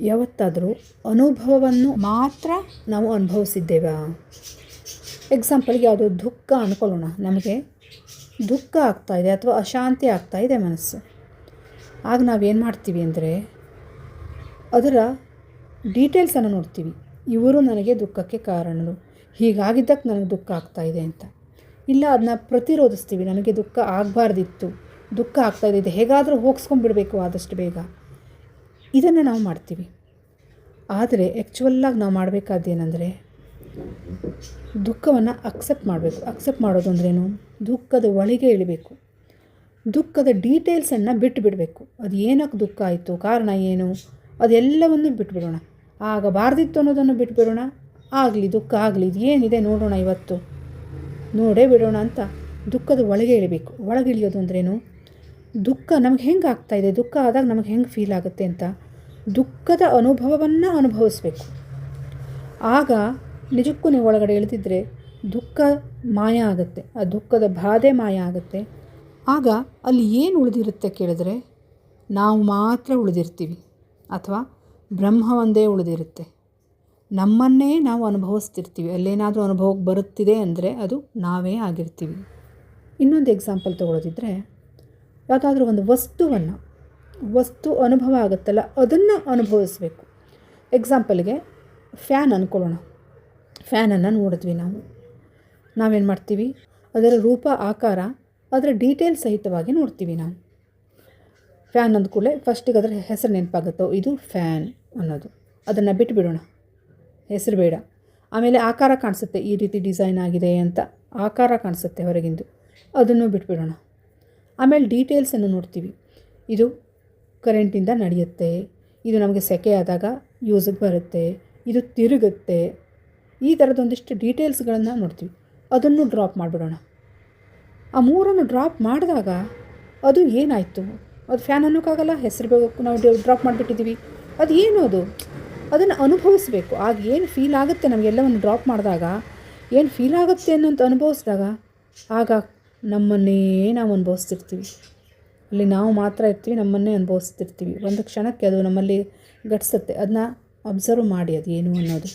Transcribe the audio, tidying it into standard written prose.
ಯಾವತ್ತಾದರೂ ಅನುಭವವನ್ನು ಮಾತ್ರ ನಾವು ಅನುಭವಿಸಿದ್ದೇವಾ? ಎಕ್ಸಾಂಪಲ್ಗೆ ಯಾವುದೋ ದುಃಖ ಅಂದ್ಕೊಳ್ಳೋಣ, ನಮಗೆ ದುಃಖ ಆಗ್ತಾಯಿದೆ ಅಥವಾ ಅಶಾಂತಿ ಆಗ್ತಾಯಿದೆ ಮನಸ್ಸು. ಆಗ ನಾವೇನು ಮಾಡ್ತೀವಿ ಅಂದರೆ ಅದರ ಡೀಟೇಲ್ಸನ್ನು ನೋಡ್ತೀವಿ. ಇವರು ನನಗೆ ದುಃಖಕ್ಕೆ ಕಾರಣರು, ಹೀಗಾಗಿದ್ದಕ್ಕೆ ನನಗೆ ದುಃಖ ಆಗ್ತಾಯಿದೆ ಅಂತ. ಇಲ್ಲ ಅದನ್ನ ಪ್ರತಿರೋಧಿಸ್ತೀವಿ, ನನಗೆ ದುಃಖ ಆಗಬಾರ್ದಿತ್ತು, ದುಃಖ ಆಗ್ತಾಯಿದೆ, ಹೇಗಾದರೂ ಹೋಗಿಸ್ಕೊಂಡ್ಬಿಡಬೇಕು ಆದಷ್ಟು ಬೇಗ. ಇದನ್ನು ನಾವು ಮಾಡ್ತೀವಿ. ಆದರೆ ಆ್ಯಕ್ಚುವಲ್ಲಾಗಿ ನಾವು ಮಾಡಬೇಕಾದ್ದೇನೆಂದರೆ ದುಃಖವನ್ನು ಅಕ್ಸೆಪ್ಟ್ ಮಾಡಬೇಕು. ಅಕ್ಸೆಪ್ಟ್ ಮಾಡೋದು ಅಂದ್ರೇನು? ದುಃಖದ ಒಳಗೆ ಇಳಿಬೇಕು, ದುಃಖದ ಡೀಟೇಲ್ಸನ್ನು ಬಿಟ್ಟು ಬಿಡಬೇಕು. ಅದು ಏನಕ್ಕೆ ದುಃಖ ಆಯಿತು, ಕಾರಣ ಏನು, ಅದೆಲ್ಲವನ್ನು ಬಿಟ್ಬಿಡೋಣ. ಆಗಬಾರ್ದಿತ್ತು ಅನ್ನೋದನ್ನು ಬಿಟ್ಬಿಡೋಣ. ಆಗಲಿ, ದುಃಖ ಆಗಲಿ, ಇದು ಏನಿದೆ ನೋಡೋಣ, ಇವತ್ತು ನೋಡೇ ಬಿಡೋಣ ಅಂತ ದುಃಖದ ಒಳಗೆ ಇಳಿಬೇಕು. ಒಳಗೆ ಇಳಿಯೋದು ಅಂದ್ರೇನು? ದುಃಖ ನಮ್ಗೆ ಹೆಂಗೆ ಆಗ್ತಾಯಿದೆ, ದುಃಖ ಆದಾಗ ನಮಗೆ ಹೆಂಗೆ ಫೀಲ್ ಆಗುತ್ತೆ ಅಂತ ದುಃಖದ ಅನುಭವವನ್ನು ಅನುಭವಿಸ್ಬೇಕು. ಆಗ ನಿಜಕ್ಕೂ ನೀವು ಒಳಗಡೆ ಇಳಿದಿದ್ದರೆ ದುಃಖ ಮಾಯ ಆಗುತ್ತೆ, ಆ ದುಃಖದ ಬಾಧೆ ಮಾಯ ಆಗುತ್ತೆ. ಆಗ ಅಲ್ಲಿ ಏನು ಉಳಿದಿರುತ್ತೆ ಕೇಳಿದ್ರೆ ನಾವು ಮಾತ್ರ ಉಳಿದಿರ್ತೀವಿ, ಅಥವಾ ಬ್ರಹ್ಮ ಒಂದೇ ಉಳಿದಿರುತ್ತೆ. ನಮ್ಮನ್ನೇ ನಾವು ಅನುಭವಿಸ್ತಿರ್ತೀವಿ. ಅಲ್ಲೇನಾದರೂ ಅನುಭವಕ್ಕೆ ಬರುತ್ತಿದೆ ಅಂದರೆ ಅದು ನಾವೇ ಆಗಿರ್ತೀವಿ. ಇನ್ನೊಂದು ಎಕ್ಸಾಂಪಲ್ ತೊಗೊಳೋದಿದ್ದರೆ, ಯಾವುದಾದ್ರೂ ಒಂದು ವಸ್ತು ಅನುಭವ ಆಗುತ್ತಲ್ಲ, ಅದನ್ನು ಅನುಭವಿಸ್ಬೇಕು. ಎಕ್ಸಾಂಪಲ್ಗೆ ಫ್ಯಾನ್ ಅಂದ್ಕೊಳ್ಳೋಣ. ಫ್ಯಾನನ್ನು ನೋಡಿದ್ವಿ ನಾವೇನು ಮಾಡ್ತೀವಿ, ಅದರ ರೂಪ, ಆಕಾರ, ಅದರ ಡೀಟೇಲ್ ಸಹಿತವಾಗಿ ನೋಡ್ತೀವಿ ನಾವು. ಫ್ಯಾನ್ ಅಂದ ಕೂಡಲೇ ಫಸ್ಟಿಗೆ ಅದರ ಹೆಸರು ನೆನಪಾಗುತ್ತೋ, ಇದು ಫ್ಯಾನ್ ಅನ್ನೋದು. ಅದನ್ನು ಬಿಟ್ಟುಬಿಡೋಣ, ಹೆಸರು ಬೇಡ. ಆಮೇಲೆ ಆಕಾರ ಕಾಣಿಸುತ್ತೆ, ಈ ರೀತಿ ಡಿಸೈನ್ ಆಗಿದೆ ಅಂತ ಆಕಾರ ಕಾಣಿಸುತ್ತೆ ಹೊರಗಿಂದು, ಅದನ್ನು ಬಿಟ್ಬಿಡೋಣ. ಆಮೇಲೆ ಡೀಟೇಲ್ಸನ್ನು ನೋಡ್ತೀವಿ. ಇದು ಕರೆಂಟಿಂದ ನಡೆಯುತ್ತೆ, ಇದು ನಮಗೆ ಸೆಕೆ ಆದಾಗ ಯೂಸಿಗೆ ಬರುತ್ತೆ, ಇದು ತಿರುಗುತ್ತೆ, ಈ ಥರದೊಂದಿಷ್ಟು ಡೀಟೇಲ್ಸ್ಗಳನ್ನು ನೋಡ್ತೀವಿ. ಅದನ್ನು ಡ್ರಾಪ್ ಮಾಡಿಬಿಡೋಣ. ಆ ಮೂರನ್ನು ಡ್ರಾಪ್ ಮಾಡಿದಾಗ ಅದು ಏನಾಯಿತು, ಅದು ಫ್ಯಾನ್ ಅನ್ನೋಕ್ಕಾಗಲ್ಲ, ಹೆಸರು ನಾವು ಡ್ರಾಪ್ ಮಾಡಿಬಿಟ್ಟಿದ್ದೀವಿ. ಅದು ಏನು, ಅದನ್ನು ಅನುಭವಿಸ್ಬೇಕು. ಆಗ ಏನು ಫೀಲ್ ಆಗುತ್ತೆ ನಮಗೆಲ್ಲವನ್ನು ಡ್ರಾಪ್ ಮಾಡಿದಾಗ, ಏನು ಫೀಲ್ ಆಗುತ್ತೆ ಅನ್ನೋಂಥ ಅನುಭವಿಸಿದಾಗ ಆಗ ನಮ್ಮನ್ನೇ ನಾವು ಅನುಭವಿಸ್ತಿರ್ತೀವಿ. ಅಲ್ಲಿ ನಾವು ಮಾತ್ರ ಇರ್ತೀವಿ, ನಮ್ಮನ್ನೇ ಅನುಭವಿಸ್ತಿರ್ತೀವಿ. ಒಂದು ಕ್ಷಣಕ್ಕೆ ಅದು ನಮ್ಮಲ್ಲಿ ಘಟಿಸುತ್ತೆ. ಅದನ್ನ ಅಬ್ಸರ್ವ್ ಮಾಡಿ, ಅದು ಏನು ಅನ್ನೋದು.